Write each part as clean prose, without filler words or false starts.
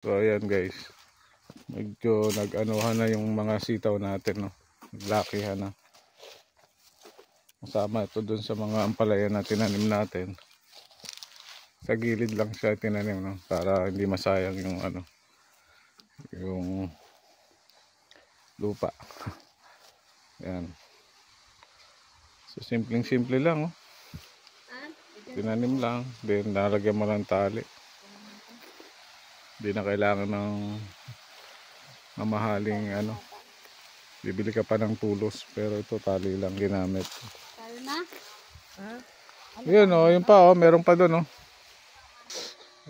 So ayan guys, medyo nag-anuhan na yung mga sitaw natin, no? Naglakihan na. Kasama ito dun sa mga ampalaya na tinanim natin. Sa gilid lang siya tinanim, no? Para hindi masayang yung ano, yung lupa. Ayan. So simpleng-simple lang, oh. Tinanim lang, then nalagyan mo ng tali. Hindi na kailangan ng mamahaling ano. Bibili ka pa ng tulos, pero ito tali lang ginamit. Talo na? Yun, oh, yun pa, oh, meron pa doon, oh.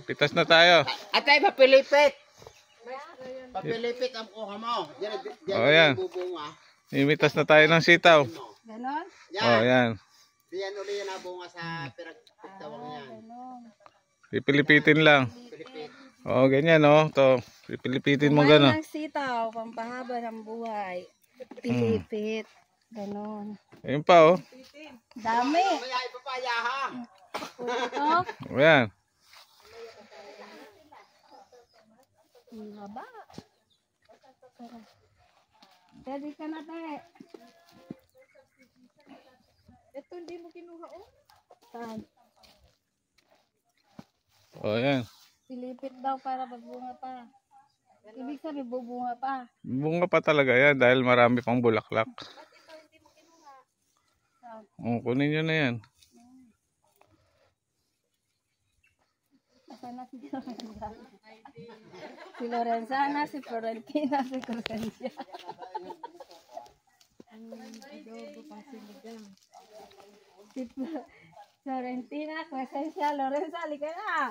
Pitas na tayo. Atay, papilipit. Papilipit ang kuha mo. Oh, yan. Imitas na tayo ng sitaw. Ganon? Oh, yan. Diyan uli yan ang bunga sa pinagtawang yan. Ganon. Pipilipitin lang. Oh, ganyan, oh. To, pipilipitin mo gano'n. Kumain ng sitaw, pampahaba ng buhay. Pilipit. Ganon. Ayun pa, oh. Dami. Kaya ipapaya ha. Ito. Oh, yan. Ang haba. Pwede ka na, te. Ito hindi mo kinuha, oh. Saan? Oh, yan. Pilipit daw para magbunga pa. Ibig sabihin, bubunga pa. Bunga pa talaga yan dahil marami pang bulaklak. Oh, kunin nyo na yan. Sana si Lorenza. Si Lorenzana, si Florentina, si Crescencia. Si Florentina, Crescencia, Lorenza, halika na.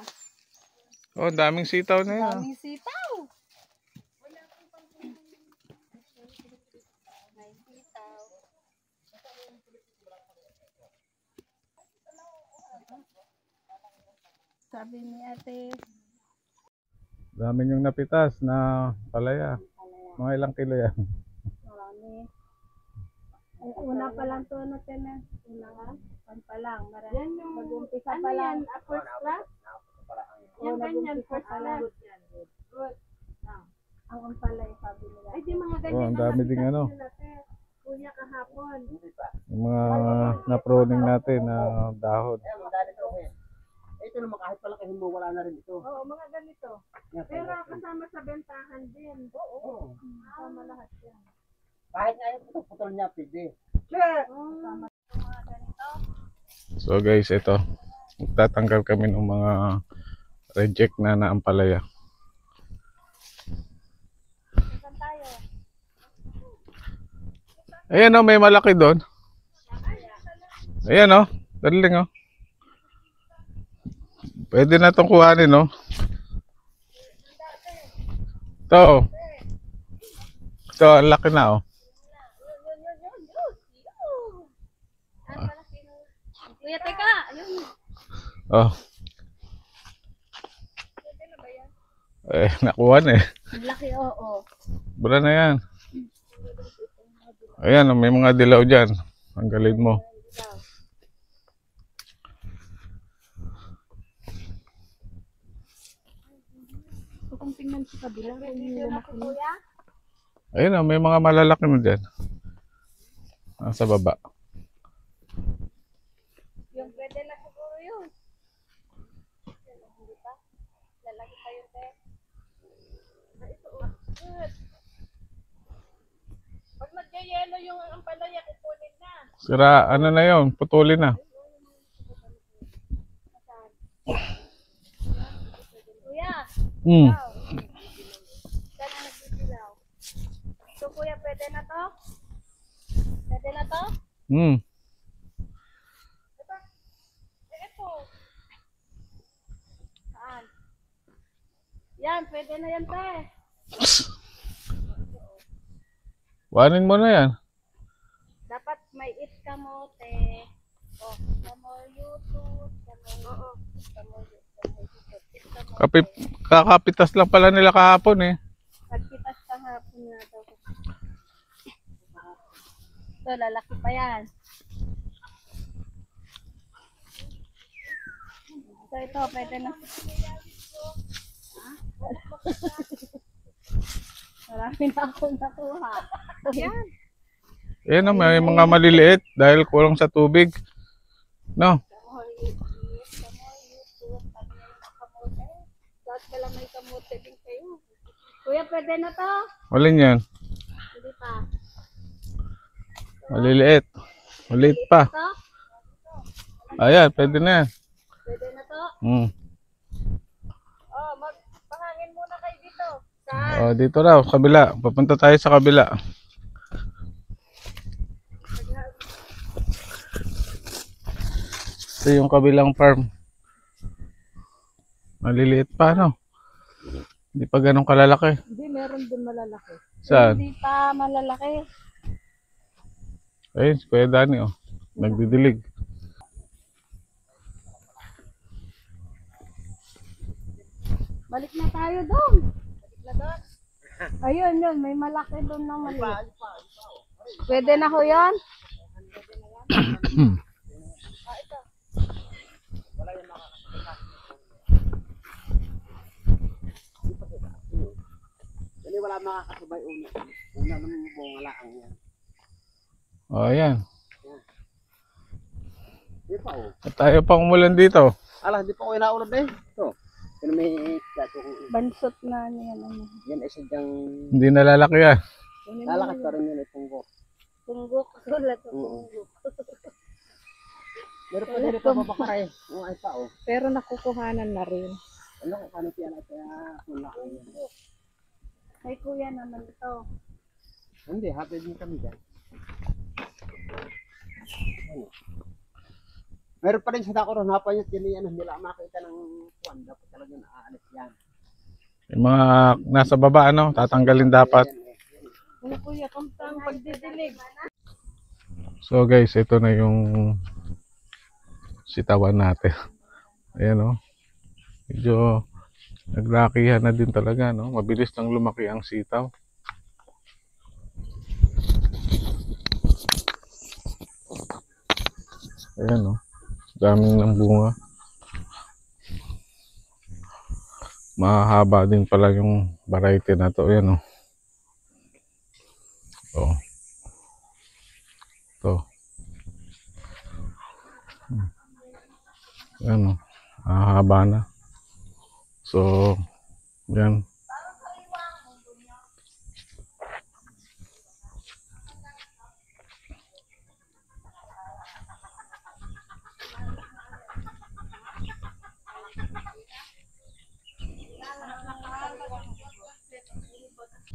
Oh, daming sitaw na yan. Daming sitaw. May sitaw. Sabi ni ate, Dami yung napitas na palaya. Mga ilang kilo yan. marami. Ay, una pa lang to natin na. Una nga. Pan pa lang. Marami. Mag-umpisa pa lang. First class? Yung ganyan, first class. Good. Ang ampalay, sabi nila. Ay, di mga ganyan. Oh, ang dami ding ano. Kuya kahapon. Yung mga na-pruning natin na dahon. Ito naman kahit pala kahit mo wala na rin ito. Oo, mga ganito. Pero kasama sa bentahan din. Oo. Kasama lahat yan. Kahit nga yung putol niya, pwede. Kasama mga ganito. So guys, ito. Magtatanggal kami ng mga reject na naampalaya. Saan tayo? Ayan, oh, may malaki doon. Ayan, oh. Daling, oh. Pwede na itong kuhanin, no? Ito, oh. Ito, ang laki na, oh. Kuya, teka! Ayun. Oh. Nakuha na eh. Ang laki, oo. Bula na yan. Ayan, oh, may mga dilaw dyan. Tanggalin mo. So, kung tingnan sa kabila, kung lumaki mo. Ayun, oh, may mga malalaki mo dyan. Nasa baba. Yung pwede na siguro yun. Hindi pa? Lalaki pa yun, te. Ito, good. Pag nagka-yelo yung ampalaya, kukunin na. Sira, ano na yun? Putulin na. Kuya, Hmm. saan na nagbibilaw? So, kuya, pwede na to? Pwede na to? Hmm. Ito. Saan? Yan, pwede na yan, te. Wanin mo na yan. Dapat may it ka mo, te. Oh, kamor YouTube, kamor Kakapitas lang pala nila kahapon eh. Nagpitas kahapon na daw. Ito, lalaki pa yan. So, ito, pwede na. Ha? Marami na akong nakuha. Yan. Ayan o, may mga maliliit dahil kulang sa tubig. No? Lahat pala may kamote din kayo. Kuya, pwede na to? Walin yan. Hindi pa. Maliliit. Maliit pa. Ito? Ayan, pwede na yan. Pwede na to? Hmm. Oh, magpahangin muna kayo dito. O, dito raw, kabila. Papunta tayo sa kabila. Ito yung kabilang farm. Maliliit pa, no? Hindi pa ganun kalalaki. Hindi, meron din malalaki. Saan? Hindi pa malalaki. Ayun, si Kuya Dani, oh. Nagdidilig. Balik na tayo doon. Balik na doon. Ayun, yun. May malaki doon na maliit. Pwede na ho yan? Dali wala makakasabay una. Una naman bunga ang yan. O, ayan. Di pa oh. At tayo pang umulan dito. Ala, di pa ko inaulad eh. Ito. Pero may kaso kung Bansot na niya. Ano. yan ay sadyang Hindi nalalaki yan. lalakas pa rin yun ay tunggo. Tunggok. Wala to Oo. tunggok. Meron pa din ito mabakaray. Oo, ay pa oh. Pero nakukuhanan na rin. Ano kung paano siya na kaya wala ang yan. Kay kuya naman ito. Hindi, happy din kami dyan. Ano? Meron pa rin sa dako ron, hapon yun, yan ano, nila makita ng kuwan, dapat talaga naaalis yan. Yung mga nasa baba, ano, tatanggalin dapat. Ano kuya, kamusta ang pagdidilig? So guys, ito na yung sitawan natin. Ayan, oh. Medyo naglakihan na din talaga, no? Mabilis nang lumaki ang sitaw. Ayan, no? Daming ng bunga. Mahaba din pala yung variety na to. Ayan, no? Oh. Ito. Ayan, no? Mahaba na. So, yan.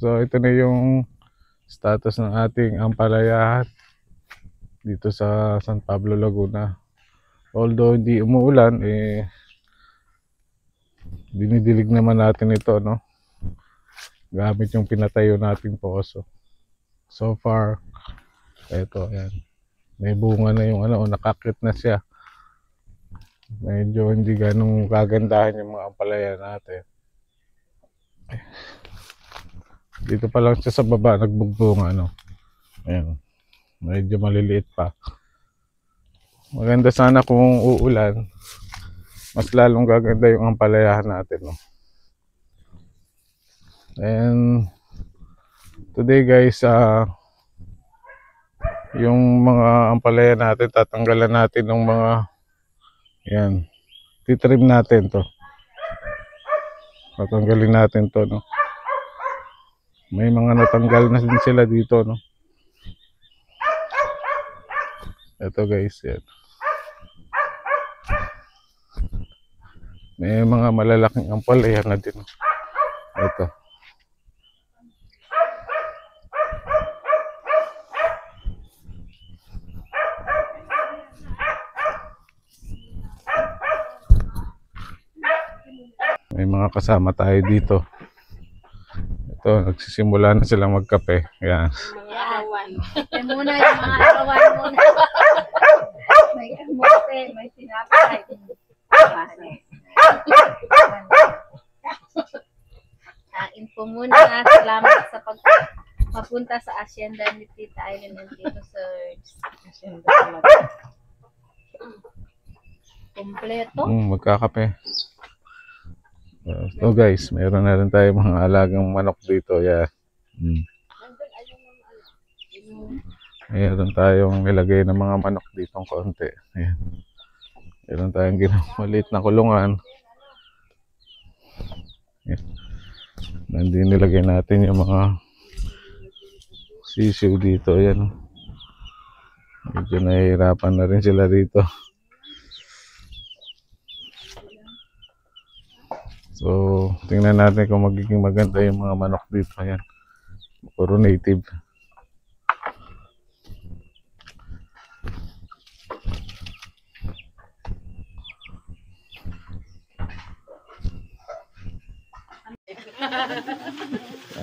So, ito na yung status ng ating ampalaya dito sa San Pablo, Laguna. Although hindi umuulan, dinidilig naman natin ito, no? Gamit yung pinatayo nating poso. So far, eto, ayan. May bunga na yung ano, nakakit na siya. Medyo hindi ganong kagandahan yung mga ampalaya natin. Dito pa lang siya sa baba, nagbugbunga, ano. Ayan. Medyo maliliit pa. Maganda sana kung uulan. Mas lalong gaganda yung ampalayahan natin, no? And today guys, yung mga ampalaya natin, tatanggalan natin ng mga, yan, titrim natin to. Tatanggalin natin to, no? May mga natanggal na din sila dito, no? Ito guys, yan. May mga malalaking ampalaya na din. Ito. May mga kasama tayo dito. Ito, nagsisimula na silang magkape. Yan. Mga awan. Kape muna yung mga awan muna. May kamote, may tinapay. Kain po muna. Salamat sa pagpapunta sa Hacienda ni Tita Aileen and Tito Serge. Kompleto. Magkakape. So guys, meron na rin tayo mga alagang manok dito. Yan. Meron tayong nilagay ng mga manok dito ng konti. Ayan. Meron tayong maliit na kulungan. Ayan. Nandito nilagay natin yung mga sisiw dito. Ayan. Medyo nahihirapan na rin sila dito. So, tingnan natin kung magiging maganda yung mga manok dito. Ayan. Puro native.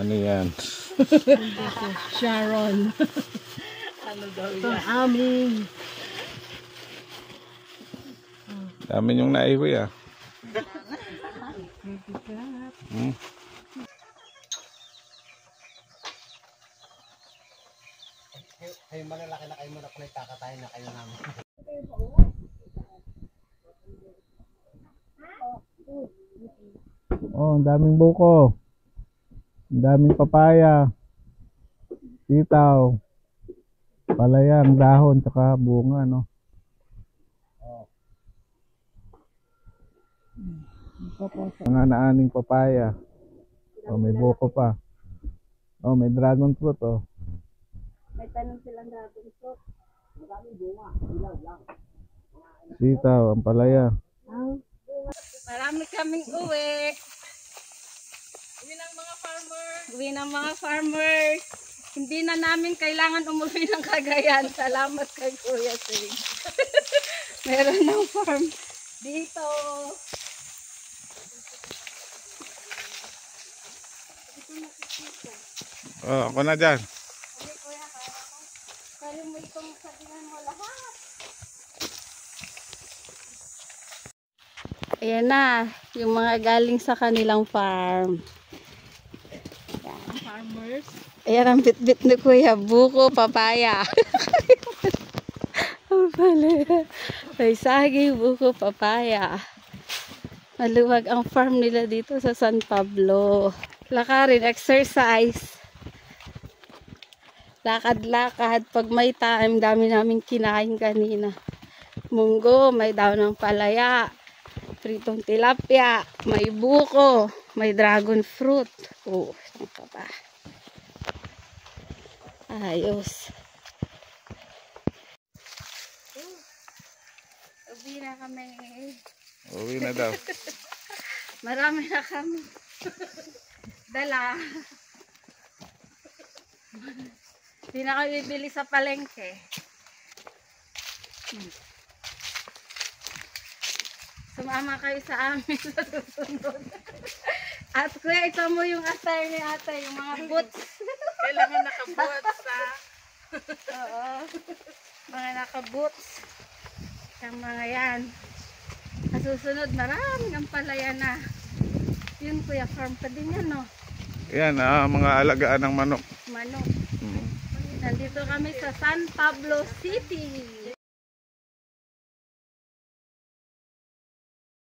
Ano yan? Sharon. Ano daw yan? Amin. Dami yung naiwi ah. Kayo malalaki na kayo manok na kakatayin na kayo namin. Oh, ang daming buko. Ang daming papaya. Sitaw. Palayang, dahon, tsaka bunga, no? Mga naaning papaya. Oh, may buko pa. Oh, may dragon fruit, oh. May tanong silang dragon fruit. Maraming bunga. Ilaw lang. Sitaw, ang palaya. Marami kaming uwi. Uwi ng mga farmers. Uwi ng mga farmers. Hindi na namin kailangan umuwi ng Cagayan. Salamat kay Kuya Sig. Meron ng farm dito. Oh, ako na dyan. Hindi Kuya, kaya mo itong sabihan mo lahat. Ayan na, yung mga galing sa kanilang farm. Ayan. Farmers? Ayan ang bit-bit ni Kuya, buko, papaya. May saging, buko, papaya. Maluwag ang farm nila dito sa San Pablo. Lakarin, exercise. Lakad-lakad. Pag may time, dami namin kinain kanina. Munggo, may daw ng palaya. Pritong tilapia, may buko, may dragon fruit. Oh, saan ka ba? Ayos. Uwi na kami. Uwi na daw. Marami na kami. Dala. Hindi na kami bibili sa palengke. Sumama kayo sa amin sa susunod. At kuya, ito mo yung attire ni ate, yung mga boots. Kailangan naka-boots ha. Oo. Mga naka-boots. Yung mga yan. Sa susunod, maraming ang palaya na. Yun kuya, farm pa din yan, no? Yan, mga alagaan ng manok. Manok. Nandito kami sa San Pablo City.